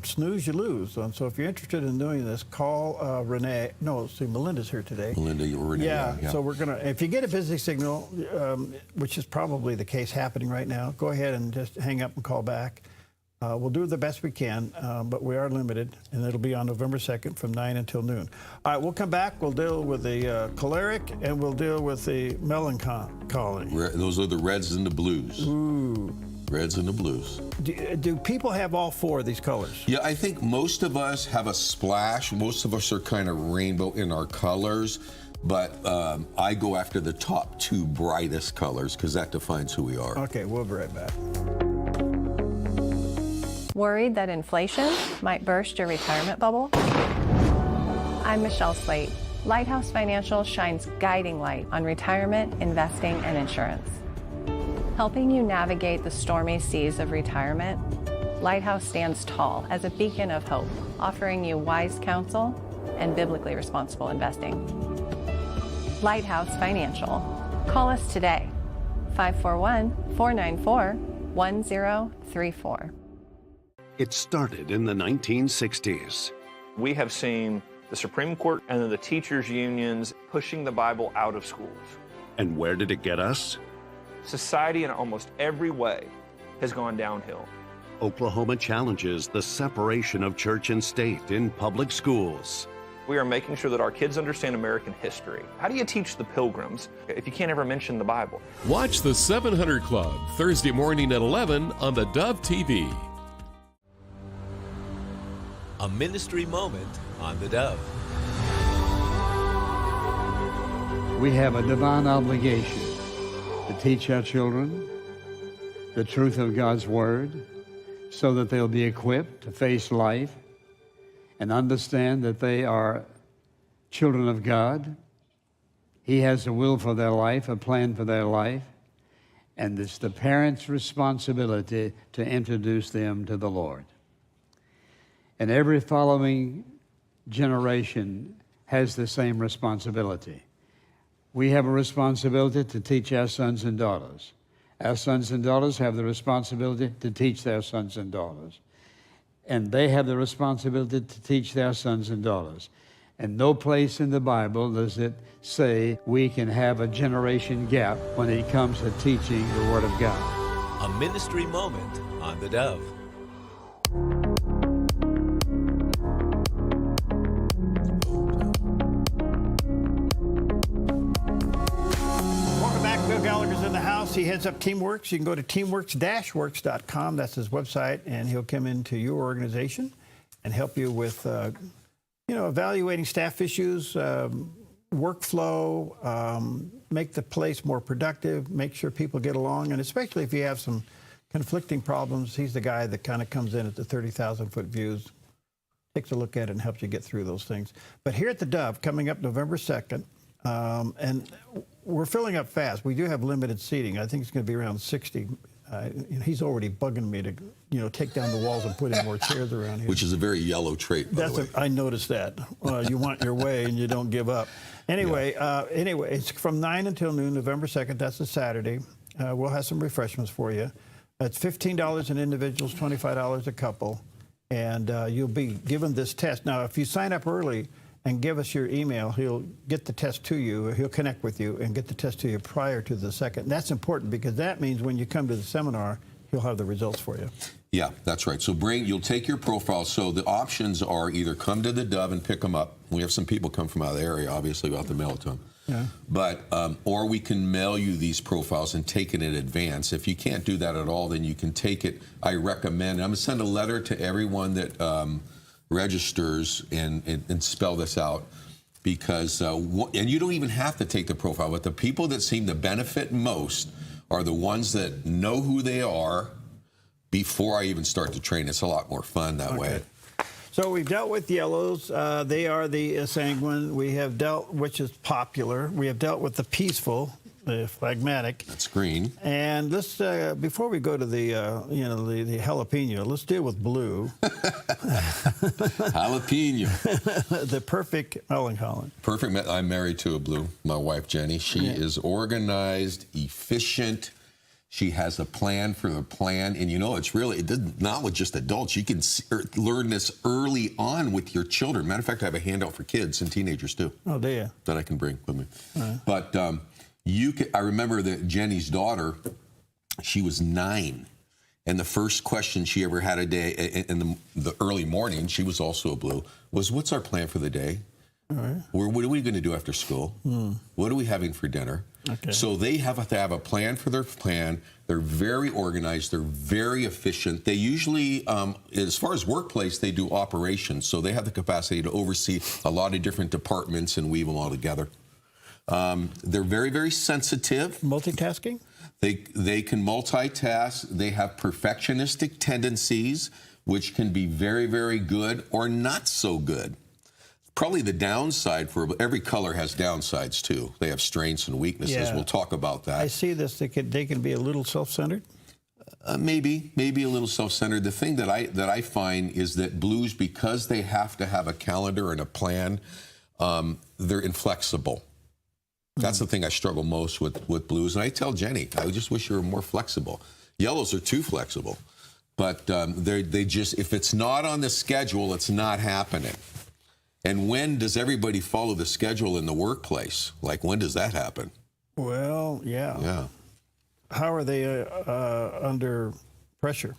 B: snooze, you lose. And so if you're interested in doing this, call Renee. No, see, Melinda's here today.
M: Melinda, you're Renee.
B: Yeah, so we're going to, if you get a busy signal, which is probably the case happening right now, go ahead and just hang up and call back. We'll do the best we can, but we are limited, and it'll be on November 2nd from 9 until noon. All right, we'll come back. We'll deal with the choleric, and we'll deal with the melancholy.
M: Those are the reds and the blues.
B: Ooh.
M: Reds and the blues.
B: Do people have all 4 of these colors?
M: Yeah, I think most of us have a splash. Most of us are kind of rainbow in our colors, but I go after the top 2 brightest colors because that defines who we are.
B: Okay, we'll be right back.
N: Worried that inflation might burst your retirement bubble? I'm Michelle Slate. Lighthouse Financial shines guiding light on retirement, investing, and insurance. Helping you navigate the stormy seas of retirement, Lighthouse stands tall as a beacon of hope, offering you wise counsel and biblically responsible investing. Lighthouse Financial. Call us today, 541-494-1034.
O: It started in the 1960s.
P: We have seen
O: the Supreme Court, and then the teachers' unions pushing the Bible out of schools.
P: And where did it get us?
O: Society in almost every way has gone downhill.
P: Oklahoma challenges the separation of church and state in public schools.
O: We are making sure that our kids understand American history. How do you teach the Pilgrims if you can't ever mention the Bible?
D: Watch the 700 Club Thursday morning at 11 on the Dove TV.
Q: A ministry moment on the Dove.
R: We have a divine obligation to teach our children the truth of God's Word so that they'll be equipped to face life and understand that they are children of God. He has a will for their life, a plan for their life, and it's the parents' responsibility to introduce them to the Lord. And every following generation has the same responsibility. We have a responsibility to teach our sons and daughters. Our sons and daughters have the responsibility to teach their sons and daughters. And they have the responsibility to teach their sons and daughters. And no place in the Bible does it say we can have a generation gap when it comes to teaching the Word of God.
Q: A ministry moment on the Dove.
B: He heads up Teamworks. You can go to teamworks-works.com. That's his website, and he'll come into your organization and help you with, evaluating staff issues, workflow, make the place more productive, make sure people get along, and especially if you have some conflicting problems, he's the guy that kind of comes in at the 30,000-foot views, takes a look at it, and helps you get through those things. But here at the Dove, coming up November 2nd, and we're filling up fast. We do have limited seating. I think it's going to be around 60. He's already bugging me to, take down the walls and put in more chairs around here.
M: Which is a very yellow trait, by the way.
B: I noticed that. You want your way and you don't give up. Anyway, it's from 9 until noon, November 2nd. That's a Saturday. We'll have some refreshments for you. It's $15 an individuals, $25 a couple, and you'll be given this test. Now, if you sign up early and give us your email, he'll get the test to you. He'll connect with you and get the test to you prior to the 2nd. And that's important because that means when you come to the seminar, he'll have the results for you.
M: Yeah, that's right. So you'll take your profile. So the options are either come to the Dove and pick them up. We have some people come from out of the area, obviously, we'll have to mail it to them. Yeah. But, or we can mail you these profiles and take it in advance. If you can't do that at all, then you can take it. I recommend, I'm going to send a letter to everyone that registers and spell this out, because and you don't even have to take the profile, but the people that seem to benefit most are the ones that know who they are before I even start to train. It's a lot more fun that way.
B: So we've dealt with yellows. They are the sanguine. We have dealt, which is popular. We have dealt with the peaceful, the phlegmatic.
M: That's green.
B: And let's before we go to the the jalapeno, let's deal with blue.
M: Jalapeno.
B: The perfect melancholy.
M: Perfect. I'm married to a blue. My wife Jenny. She is organized, efficient. She has a plan for the plan, and it's really not with just adults. You can learn this early on with your children. Matter of fact, I have a handout for kids and teenagers too.
B: Oh, do you?
M: That I can bring with me. But I remember that Jenny's daughter, she was 9, and the first question she ever had a day in the early morning, she was also a blue, was, "What's our plan for the day? All right. What are we going to do after school? What are we having for dinner?" Okay. So they have to have a plan for their plan. They're very organized. They're very efficient. They usually, as far as workplace, they do operations. So they have the capacity to oversee a lot of different departments and weave them all together. They're very, very sensitive.
B: Multitasking?
M: They can multitask. They have perfectionistic tendencies, which can be very, very good or not so good. Probably the downside for every color has downsides too. They have strengths and weaknesses. Yeah. We'll talk about that.
B: I see this. They can be a little self-centered.
M: Maybe a little self-centered. The thing that I find is that blues, because they have to have a calendar and a plan, they're inflexible. That's the thing I struggle most with blues. And I tell Jenny, I just wish you were more flexible. Yellows are too flexible, but they just, if it's not on the schedule, it's not happening. And when does everybody follow the schedule in the workplace? Like, when does that happen?
B: Well, yeah.
M: Yeah.
B: How are they under pressure?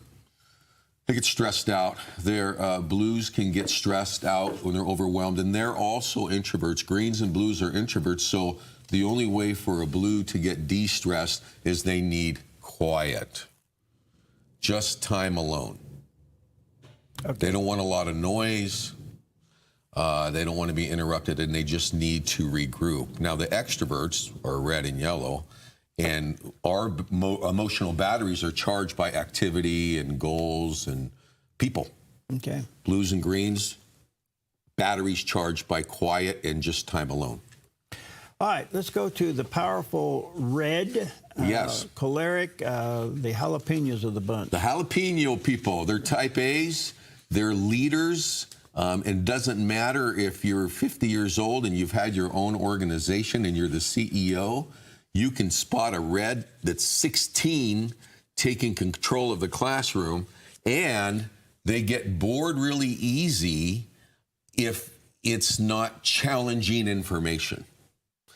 M: They get stressed out. Their blues can get stressed out when they're overwhelmed, and they're also introverts. Greens and blues are introverts, so the only way for a blue to get de-stressed is they need quiet. Just time alone. Okay. They don't want a lot of noise. They don't want to be interrupted, and they just need to regroup. Now, the extroverts are red and yellow, and our emotional batteries are charged by activity and goals and people.
B: Okay.
M: Blues and greens, batteries charged by quiet and just time alone.
B: All right, let's go to the powerful red.
M: Yes.
B: Choleric, the jalapenos of the bunch.
M: The jalapeno people, they're type A's, they're leaders. It doesn't matter if you're 50 years old and you've had your own organization and you're the CEO. You can spot a red that's 16 taking control of the classroom, and they get bored really easy if it's not challenging information.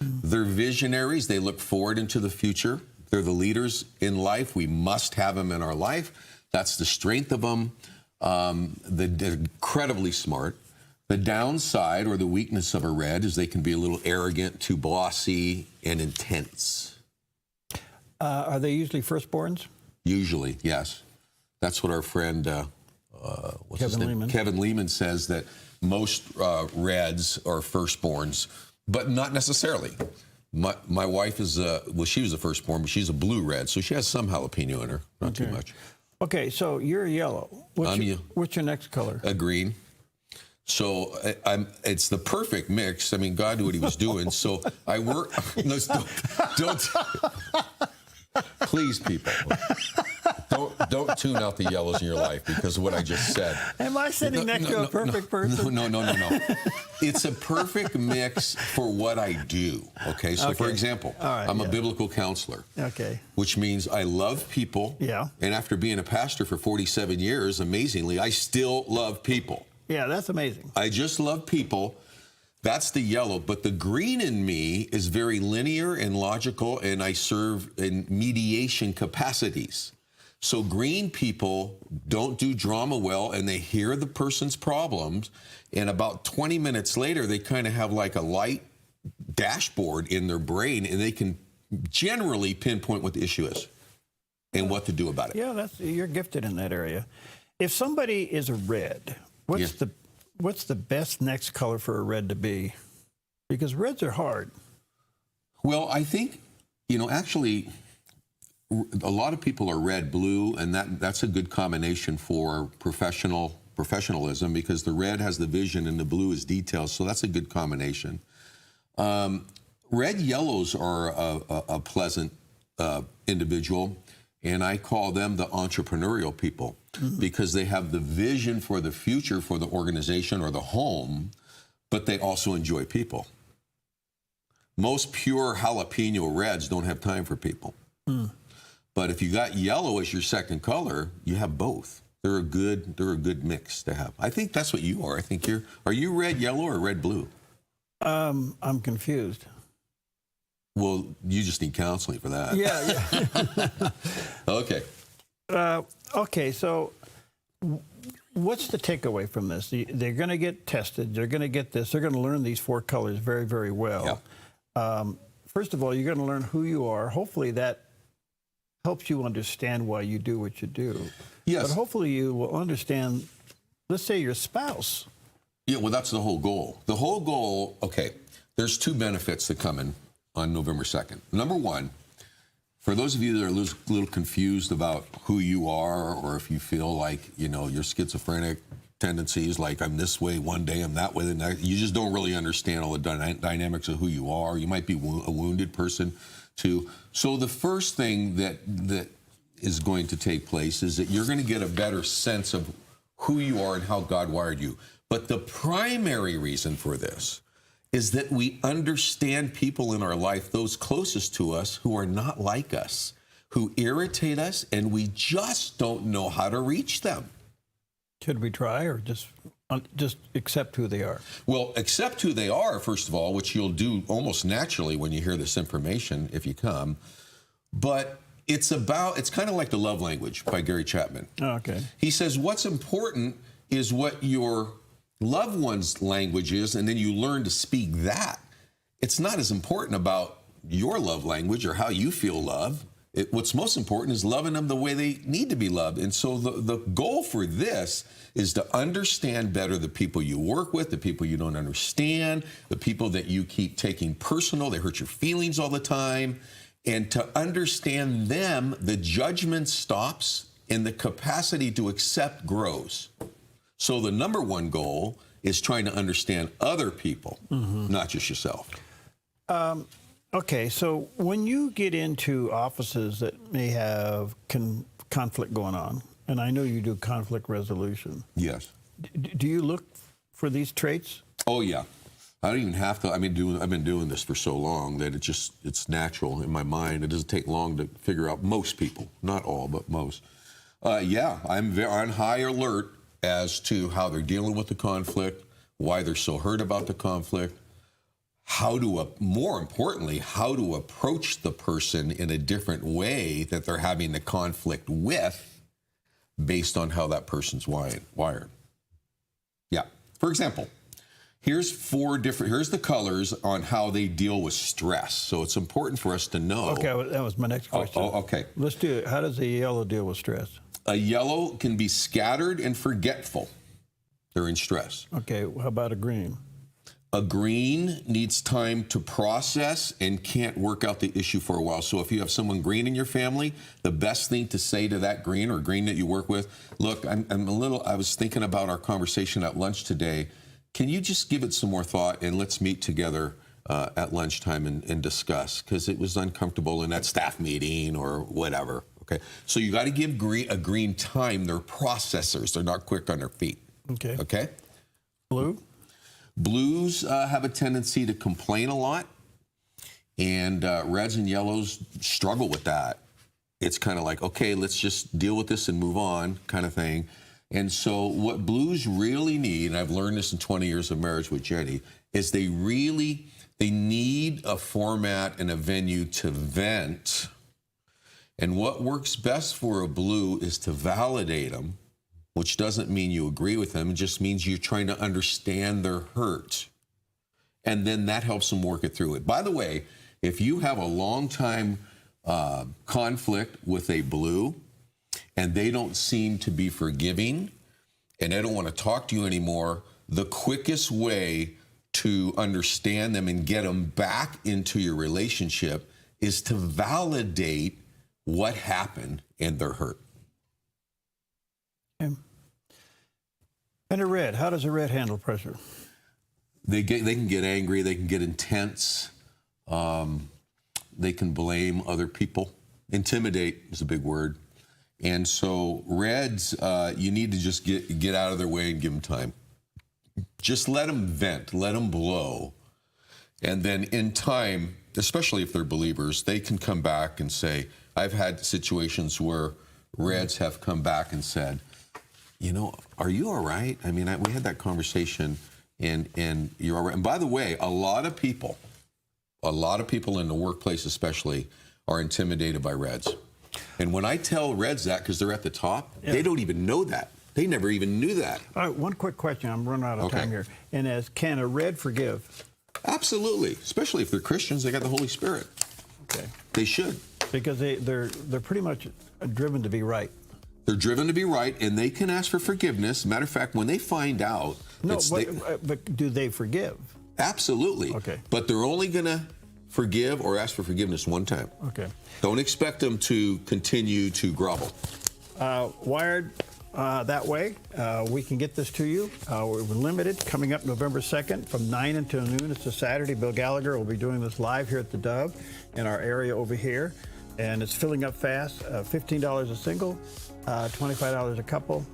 M: They're visionaries. They look forward into the future. They're the leaders in life. We must have them in our life. That's the strength of them. They're incredibly smart. The downside or the weakness of a red is they can be a little arrogant, too bossy, and intense.
B: Are they usually firstborns?
M: Usually, yes. That's what our friend Kevin Lehman says, that most reds are firstborns, but not necessarily. My wife is, she was a firstborn, but she's a blue red, so she has some jalapeno in her, not too much.
B: Okay, so you're yellow. What's your next color?
M: A green. So it's the perfect mix. I mean, God knew what he was doing. So I work. No, don't. Please, people, don't tune out the yellows in your life because of what I just said.
B: Am I sitting next to a perfect person?
M: No. It's a perfect mix for what I do. Okay. So, for example, I'm a biblical counselor.
B: Okay.
M: Which means I love people.
B: Yeah.
M: And after being a pastor for 47 years, amazingly, I still love people.
B: Yeah, that's amazing.
M: I just love people. That's the yellow. But the green in me is very linear and logical, and I serve in mediation capacities. So green people don't do drama well, and they hear the person's problems, and about 20 minutes later, they kind of have like a light dashboard in their brain, and they can generally pinpoint what the issue is and what to do about it.
B: Yeah, you're gifted in that area. If somebody is a red, what's the best next color for a red to be? Because reds are hard.
M: Well, I think, actually, a lot of people are red, blue, and that's a good combination for professionalism because the red has the vision and the blue is details, so that's a good combination. Red yellows are a pleasant individual, and I call them the entrepreneurial people. Because they have the vision for the future for the organization or the home, but they also enjoy people. Most pure jalapeno reds don't have time for people. But if you got yellow as your second color, you have both. They're a good mix to have. I think that's what you are. I think are you red yellow or red blue?
B: I'm confused.
M: Well, you just need counseling for that.
B: Yeah.
M: Okay.
B: Okay, so what's the takeaway from this? They're going to get tested. They're going to get this. They're going to learn these 4 colors very, very well. Yeah. First of all, you're going to learn who you are. Hopefully that helps you understand why you do what you do.
M: Yes.
B: But hopefully you will understand, let's say, your spouse.
M: Yeah, well, that's the whole goal. The whole goal, okay, there's 2 benefits that come in on November 2nd. Number 1, for those of you that are a little confused about who you are, or if you feel like, your schizophrenic tendencies, like I'm this way one day, I'm that way the next, you just don't really understand all the dynamics of who you are. You might be a wounded person too. So the first thing that is going to take place is that you're going to get a better sense of who you are and how God wired you. But the primary reason for this is that we understand people in our life, those closest to us, who are not like us, who irritate us, and we just don't know how to reach them.
B: Should we try or just... Just accept who they are.
M: Well, accept who they are, first of all, which you'll do almost naturally when you hear this information if you come. But it's kind of like The Love Language by Gary Chapman.
B: Oh, okay.
M: He says what's important is what your loved one's language is, and then you learn to speak that. It's not as important about your love language or how you feel love. What's most important is loving them the way they need to be loved. And so the goal for this is to understand better the people you work with, the people you don't understand, the people that you keep taking personal, they hurt your feelings all the time. And to understand them, the judgment stops and the capacity to accept grows. So the number one goal is trying to understand other people, not just yourself.
B: Okay, so when you get into offices that may have conflict going on, and I know you do conflict resolution.
M: Yes.
B: Do you look for these traits?
M: Oh, yeah. I don't even have to. I've been doing this for so long that it's natural in my mind. It doesn't take long to figure out most people, not all, but most. Yeah, I'm on high alert as to how they're dealing with the conflict, why they're so hurt about the conflict, more importantly, how to approach the person in a different way that they're having the conflict with based on how that person's wired. Yeah. For example, here's the colors on how they deal with stress. So it's important for us to know.
B: Okay, well, that was my next question.
M: Okay.
B: Let's do it. How does a yellow deal with stress?
M: A yellow can be scattered and forgetful. They're in stress.
B: Okay, how about a green?
M: A green needs time to process and can't work out the issue for a while. So if you have someone green in your family, the best thing to say to that green or green that you work with, look, I was thinking about our conversation at lunch today. Can you just give it some more thought and let's meet together at lunchtime and discuss? Because it was uncomfortable in that staff meeting or whatever. Okay, so you got to give a green time. They're processors. They're not quick on their feet.
B: Okay.
M: Okay.
B: Blue?
M: Blues have a tendency to complain a lot, and reds and yellows struggle with that. It's kind of like, okay, let's just deal with this and move on kind of thing. And so what blues really need, and I've learned this in 20 years of marriage with Jenny, is they need a format and a venue to vent. And what works best for a blue is to validate them, which doesn't mean you agree with them. It just means you're trying to understand their hurt. And then that helps them work it through it. By the way, if you have a long time conflict with a blue and they don't seem to be forgiving and they don't want to talk to you anymore, the quickest way to understand them and get them back into your relationship is to validate what happened in their hurt.
B: And a red, how does a red handle pressure?
M: They can get angry, they can get intense, they can blame other people. Intimidate is a big word. And so reds, you need to just get out of their way and give them time. Just let them vent, let them blow. And then in time, especially if they're believers, they can come back and say, I've had situations where reds have come back and said, you know, are you all right? I mean, we had that conversation and you're all right. And by the way, a lot of people in the workplace especially are intimidated by reds. And when I tell reds that, because they're at the top, they don't even know that. They never even knew that.
B: All right, one quick question. I'm running out of time here. And can a red forgive?
M: Absolutely. Especially if they're Christians, they got the Holy Spirit.
B: Okay.
M: They should.
B: Because they're pretty much driven to be right.
M: They're driven to be right, and they can ask for forgiveness. Matter of fact, when they find out...
B: but do they forgive?
M: Absolutely.
B: Okay.
M: But they're only going to forgive or ask for forgiveness one time.
B: Okay.
M: Don't expect them to continue to grovel.
B: Wired that way, we can get this to you. We're limited, coming up November 2nd from 9 until noon. It's a Saturday. Bill Gallagher will be doing this live here at the Dove in our area over here. And it's filling up fast. $15 a single, $25 a couple.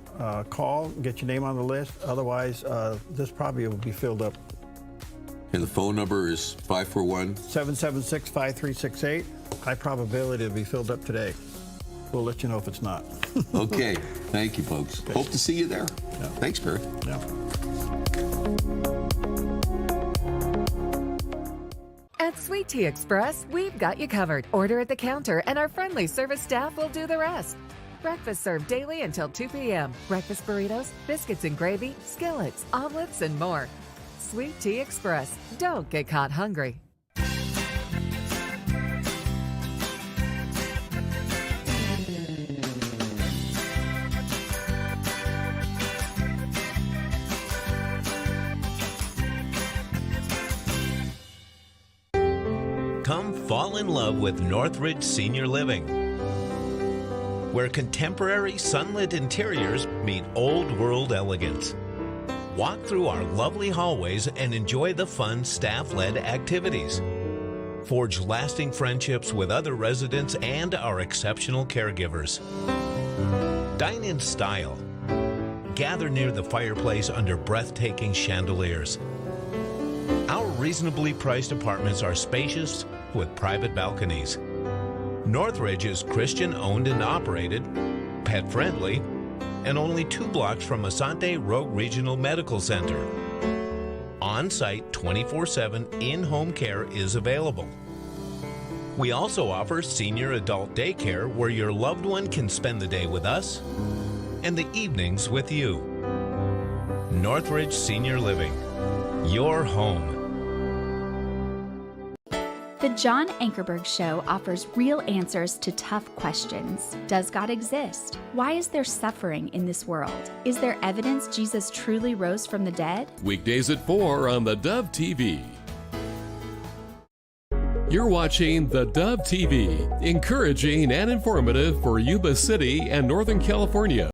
B: Call, get your name on the list. Otherwise, this probably will be filled up.
M: And the phone number is
B: 541-776-5368. High probability it'll be filled up today. We'll let you know if it's not.
M: Okay. Thank you, folks. Hope to see you there.
B: Yeah.
M: Thanks, Barry.
B: Yeah.
S: At Sweet Tea Express, we've got you covered. Order at the counter and our friendly service staff will do the rest. Breakfast served daily until 2 p.m. Breakfast burritos, biscuits and gravy, skillets, omelets, and more. Sweet Tea Express. Don't get caught hungry.
Q: Come fall in love with Northridge Senior Living, where contemporary sunlit interiors meet old world elegance. Walk through our lovely hallways and enjoy the fun staff-led activities. Forge lasting friendships with other residents and our exceptional caregivers. Dine in style. Gather near the fireplace under breathtaking chandeliers. Our reasonably priced apartments are spacious with private balconies. Northridge is Christian owned and operated, pet friendly, and only 2 blocks from Asante Rogue Regional Medical Center. On-site 24/7 in-home care is available. We also offer senior adult daycare where your loved one can spend the day with us and the evenings with you. Northridge Senior Living, your home.
T: The John Ankerberg Show offers real answers to tough questions. Does God exist? Why is there suffering in this world? Is there evidence Jesus truly rose from the dead?
D: Weekdays at 4 on the Dove TV. You're watching the Dove TV, encouraging and informative for Yuba City and Northern California.